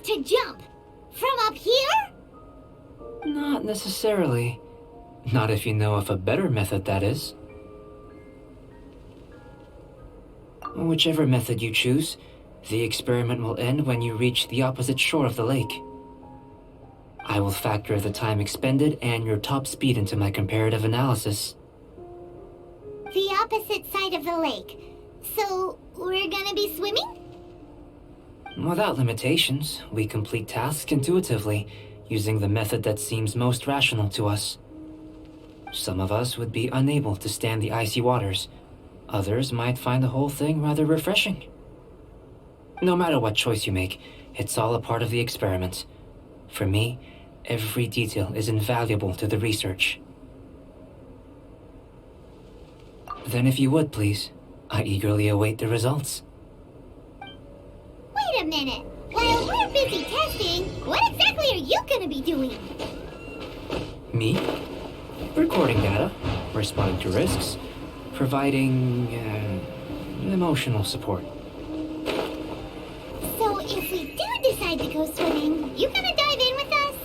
to jump? From up here? Not necessarily. Not if you know of a better method, that is. Whichever method you choose, the experiment will end when you reach the opposite shore of the lake. I will factor the time expended and your top speed into my comparative analysis. The opposite side of the lake. So, we're gonna be swimming? Without limitations, we complete tasks intuitively, using the method that seems most rational to us. Some of us would be unable to stand the icy waters. Others might find the whole thing rather refreshing. No matter what choice you make, it's all a part of the experiment. For me, every detail is invaluable to the research. Then if you would, please, I eagerly await the results. Wait a minute. While we're busy testing, what exactly are you gonna be doing? Me? Recording data, responding to risks, providing emotional support. So if we do decide to go swimming, you gonna dive in with us?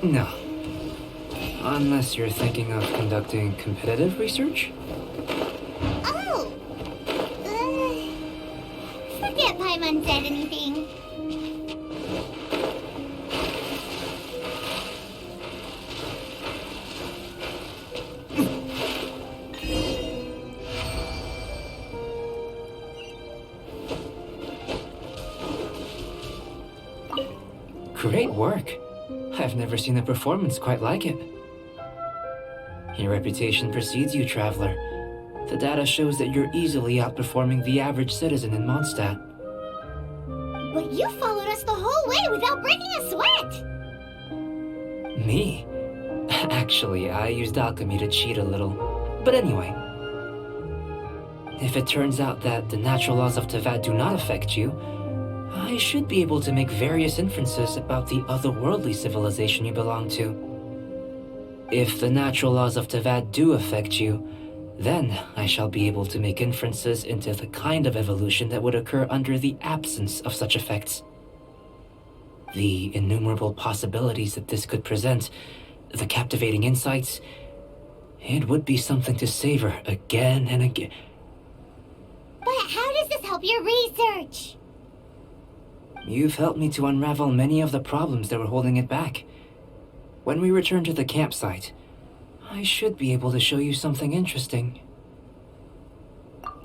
No. Unless you're thinking of conducting competitive research? Oh! Forget Paimon said anything. Great work. I've never seen a performance quite like it. Your reputation precedes you, traveler. The data shows that you're easily outperforming the average citizen in Mondstadt. But you followed us the whole way without breaking a sweat! Me? Actually, I used alchemy to cheat a little. But anyway, if it turns out that the natural laws of Teyvat do not affect you, I should be able to make various inferences about the otherworldly civilization you belong to. If the natural laws of Teyvat do affect you, then I shall be able to make inferences into the kind of evolution that would occur under the absence of such effects. The innumerable possibilities that this could present, the captivating insights, it would be something to savor again and again. But how does this help your research? You've helped me to unravel many of the problems that were holding it back. When we return to the campsite, I should be able to show you something interesting.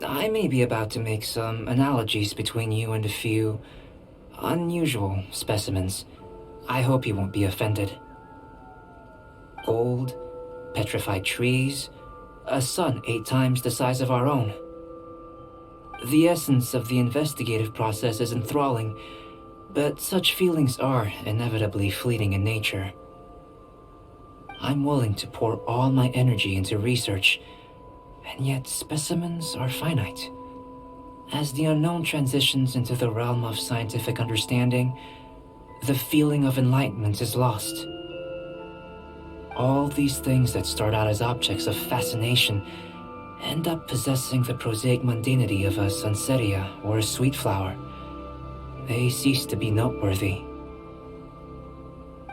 I may be about to make some analogies between you and a few unusual specimens. I hope you won't be offended. Old, petrified trees, a sun 8 times the size of our own. The essence of the investigative process is enthralling, but such feelings are inevitably fleeting in nature. I'm willing to pour all my energy into research, and yet specimens are finite. As the unknown transitions into the realm of scientific understanding, the feeling of enlightenment is lost. All these things that start out as objects of fascination end up possessing the prosaic mundanity of a sunsetia or a sweet flower. They cease to be noteworthy.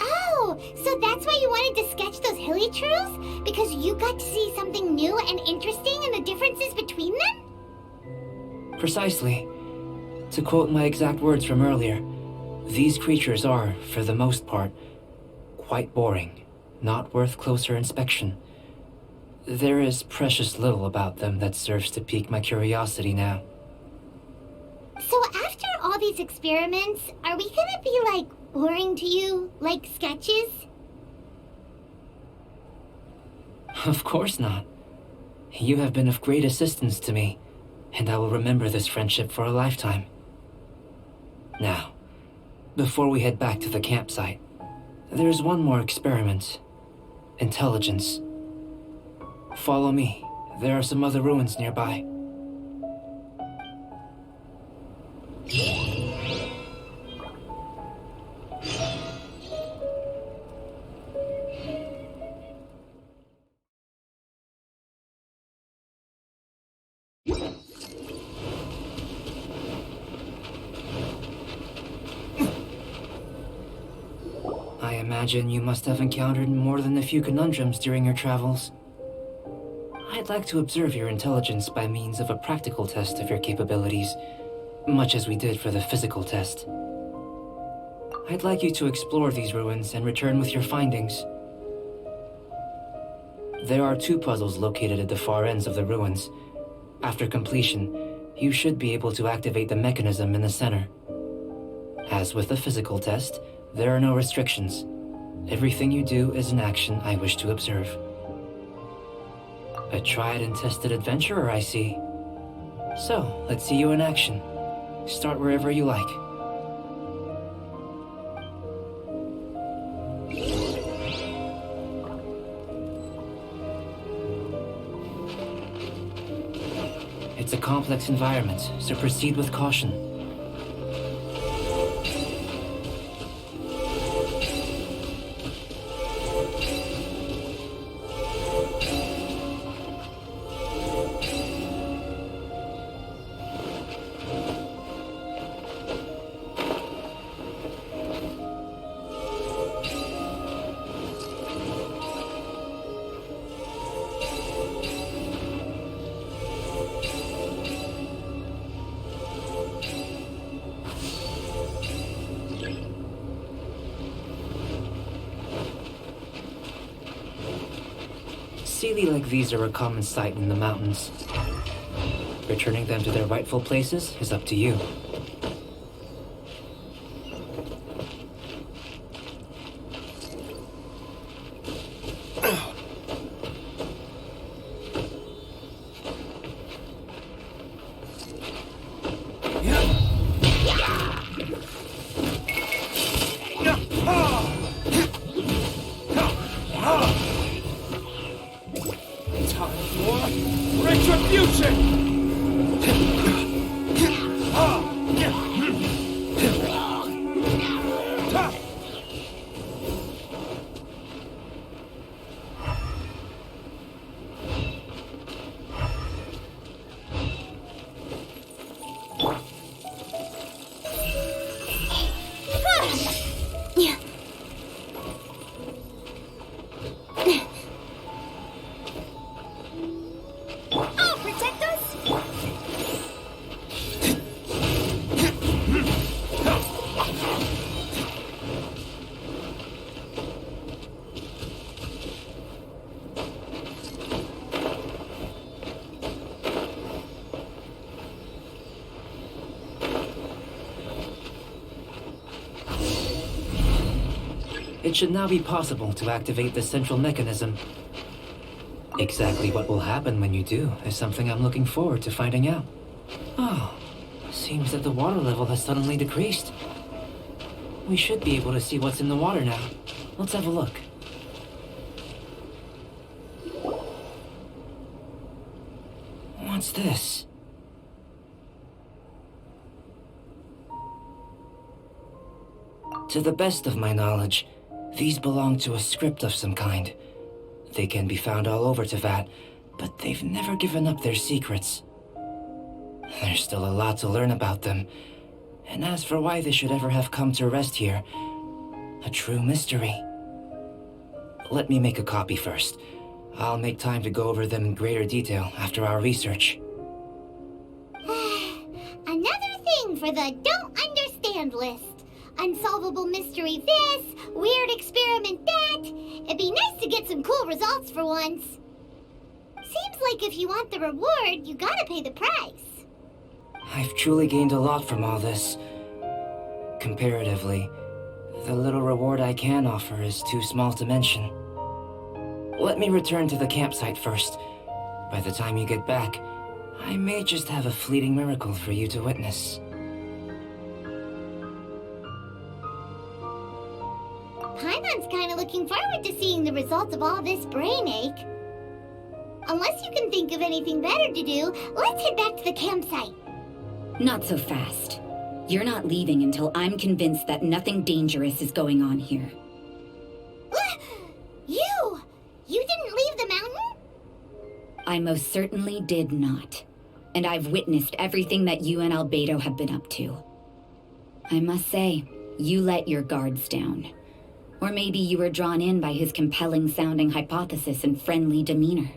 Oh, so that's why you wanted to sketch those hilichurls? Because you got to see something new and interesting in the differences between them? Precisely. To quote my exact words from earlier, these creatures are, for the most part, quite boring, not worth closer inspection. There is precious little about them that serves to pique my curiosity now. So after all these experiments, are we gonna be, boring to you? Like sketches? Of course not. You have been of great assistance to me, and I will remember this friendship for a lifetime. Now, before we head back to the campsite, there's one more experiment. Intelligence. Follow me. There are some other ruins nearby. imagine you must have encountered more than a few conundrums during your travels. I'd like to observe your intelligence by means of a practical test of your capabilities, much as we did for the physical test. I'd like you to explore these ruins and return with your findings. There are 2 puzzles located at the far ends of the ruins. After completion, you should be able to activate the mechanism in the center. As with the physical test, there are no restrictions. Everything you do is an action I wish to observe. A tried and tested adventurer, I see. So, let's see you in action. Start wherever you like. It's a complex environment, so proceed with caution. Sealy like these are a common sight in the mountains. Returning them to their rightful places is up to you. It should now be possible to activate the central mechanism. Exactly what will happen when you do is something I'm looking forward to finding out. Oh, seems that the water level has suddenly decreased. We should be able to see what's in the water now. Let's have a look. What's this? To the best of my knowledge, these belong to a script of some kind. They can be found all over Teyvat, but they've never given up their secrets. There's still a lot to learn about them, and as for why they should ever have come to rest here, a true mystery. Let me make a copy first. I'll make time to go over them in greater detail after our research. Another thing for the don't understand list. Unsolvable mystery this, weird experiment that. It'd be nice to get some cool results for once. Seems like if you want the reward, you gotta pay the price. I've truly gained a lot from all this. Comparatively, the little reward I can offer is too small to mention. Let me return to the campsite first. By the time you get back, I may just have a fleeting miracle for you to witness. Paimon's kinda looking forward to seeing the results of all this brain ache. Unless you can think of anything better to do, let's head back to the campsite. Not so fast. You're not leaving until I'm convinced that nothing dangerous is going on here. You didn't leave the mountain? I most certainly did not. And I've witnessed everything that you and Albedo have been up to. I must say, you let your guards down. Or maybe you were drawn in by his compelling-sounding hypothesis and friendly demeanor.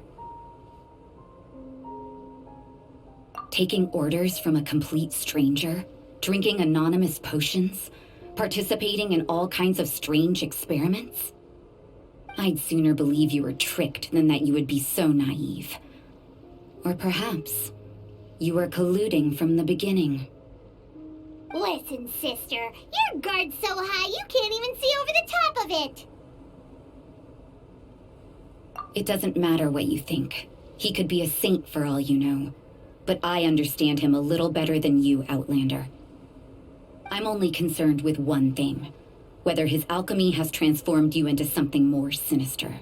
Taking orders from a complete stranger, drinking anonymous potions, participating in all kinds of strange experiments? I'd sooner believe you were tricked than that you would be so naive. Or perhaps you were colluding from the beginning. Listen, sister, your guard's so high you can't even see over the top of it. It doesn't matter what you think. He could be a saint for all you know. But I understand him a little better than you, Outlander. I'm only concerned with one thing. Whether his alchemy has transformed you into something more sinister.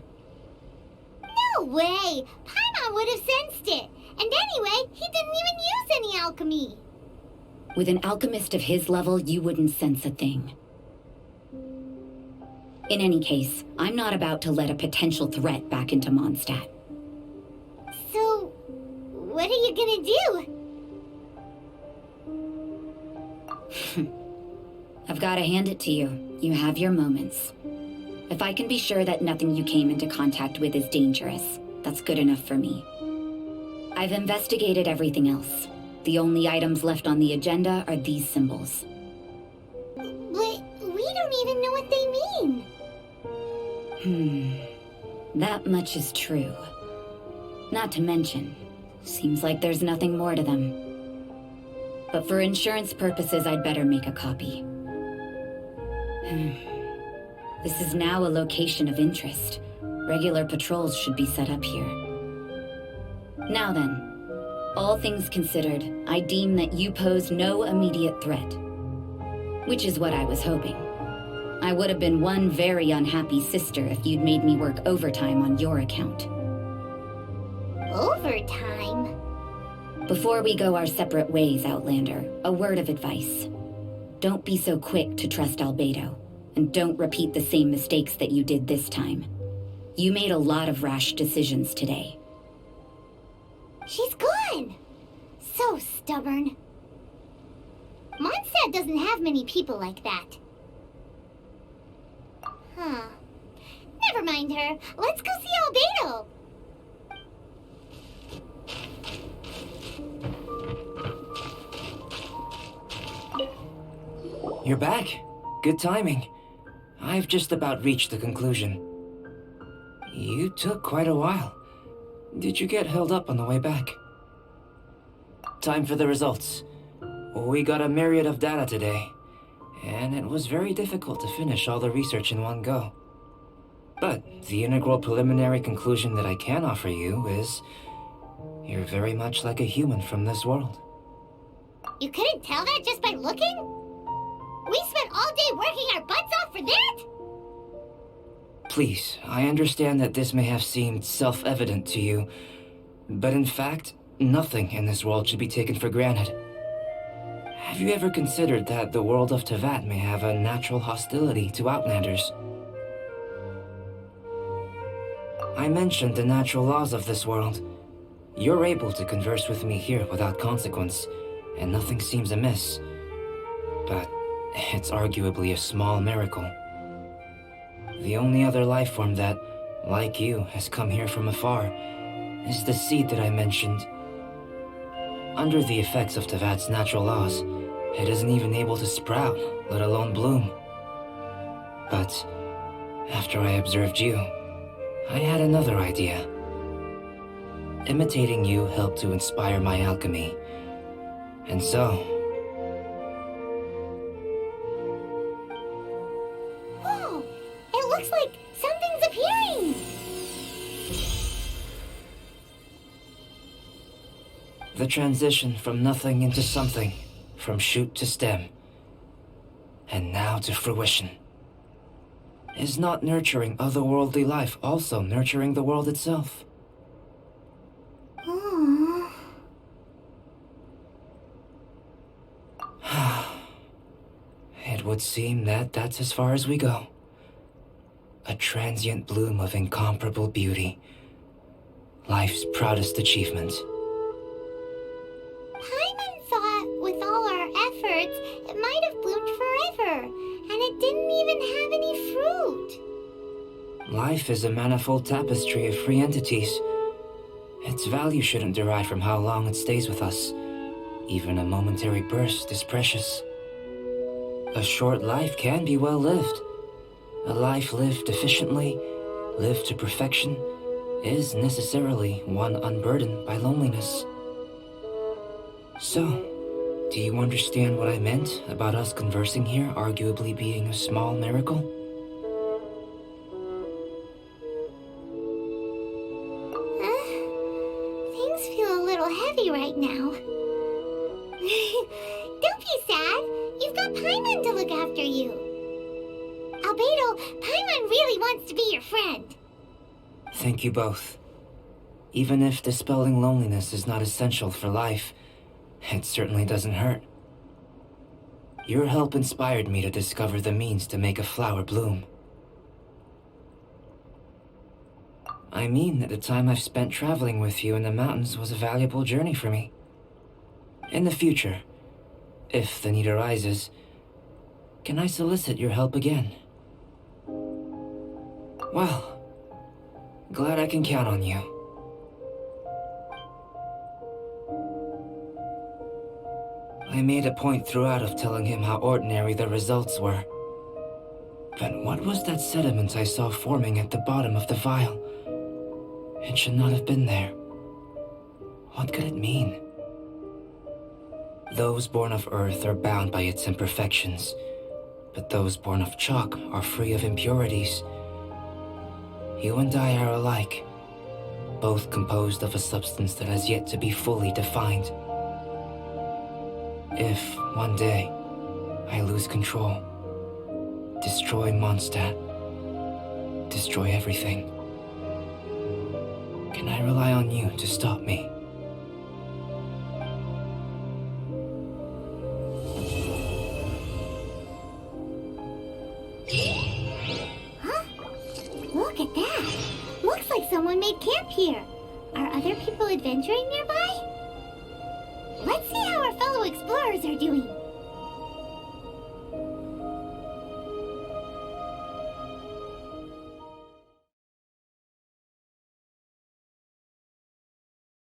No way! Paimon would have sensed it. And anyway, he didn't even use any alchemy. With an alchemist of his level, you wouldn't sense a thing. In any case, I'm not about to let a potential threat back into Mondstadt. So, what are you gonna do? I've got to hand it to you. You have your moments. If I can be sure that nothing you came into contact with is dangerous, that's good enough for me. I've investigated everything else. The only items left on the agenda are these symbols. But we don't even know what they mean. That much is true. Not to mention, seems like there's nothing more to them. But for insurance purposes, I'd better make a copy. This is now a location of interest. Regular patrols should be set up here. Now then, all things considered, I deem that you pose no immediate threat. Which is what I was hoping. I would have been one very unhappy sister if you'd made me work overtime on your account. Overtime? Before we go our separate ways, Outlander, a word of advice. Don't be so quick to trust Albedo, and don't repeat the same mistakes that you did this time. You made a lot of rash decisions today. She's gone! So stubborn. Mondstadt doesn't have many people like that. Huh. Never mind her. Let's go see Albedo! You're back. Good timing. I've just about reached the conclusion. You took quite a while. Did you get held up on the way back? Time for the results. We got a myriad of data today, and it was very difficult to finish all the research in one go. But the integral preliminary conclusion that I can offer you is you're very much like a human from this world. You couldn't tell that just by looking? We spent all day working our butts off for that? Please, I understand that this may have seemed self-evident to you, but in fact, nothing in this world should be taken for granted. Have you ever considered that the world of Teyvat may have a natural hostility to Outlanders? I mentioned the natural laws of this world. You're able to converse with me here without consequence, and nothing seems amiss. But it's arguably a small miracle. The only other life form that, like you, has come here from afar is the seed that I mentioned. Under the effects of Teyvat's natural laws, it isn't even able to sprout, let alone bloom. But after I observed you, I had another idea. Imitating you helped to inspire my alchemy. And so... Whoa! It looks like something's appearing! The transition from nothing into something, from shoot to stem, and now to fruition. Is not nurturing otherworldly life also nurturing the world itself? Aww. It would seem that that's as far as we go. A transient bloom of incomparable beauty. Life's proudest achievement. Paimon thought with all our efforts, it might have bloomed forever, and it didn't even have any fruit. cute. Life is a manifold tapestry of free entities. Its value shouldn't derive from how long it stays with us. Even a momentary burst is precious. A short life can be well lived. A life lived efficiently, lived to perfection, is necessarily one unburdened by loneliness. So, do you understand what I meant about us conversing here arguably being a small miracle? Things feel a little heavy right now. Don't be sad. You've got Paimon to look after you. Albedo, Paimon really wants to be your friend. Thank you both. Even if dispelling loneliness is not essential for life, it certainly doesn't hurt. Your help inspired me to discover the means to make a flower bloom. I mean that the time I've spent traveling with you in the mountains was a valuable journey for me. In the future, if the need arises, can I solicit your help again? Well, glad I can count on you. I made a point throughout of telling him how ordinary the results were. But what was that sediment I saw forming at the bottom of the vial? It should not have been there. What could it mean? Those born of earth are bound by its imperfections, but those born of chalk are free of impurities. You and I are alike, both composed of a substance that has yet to be fully defined. If, one day, I lose control, destroy Mondstadt, destroy everything, can I rely on you to stop me? Huh? Look at that. Looks like someone made camp here. Are other people adventuring nearby? Let's see how our fellow explorers are doing.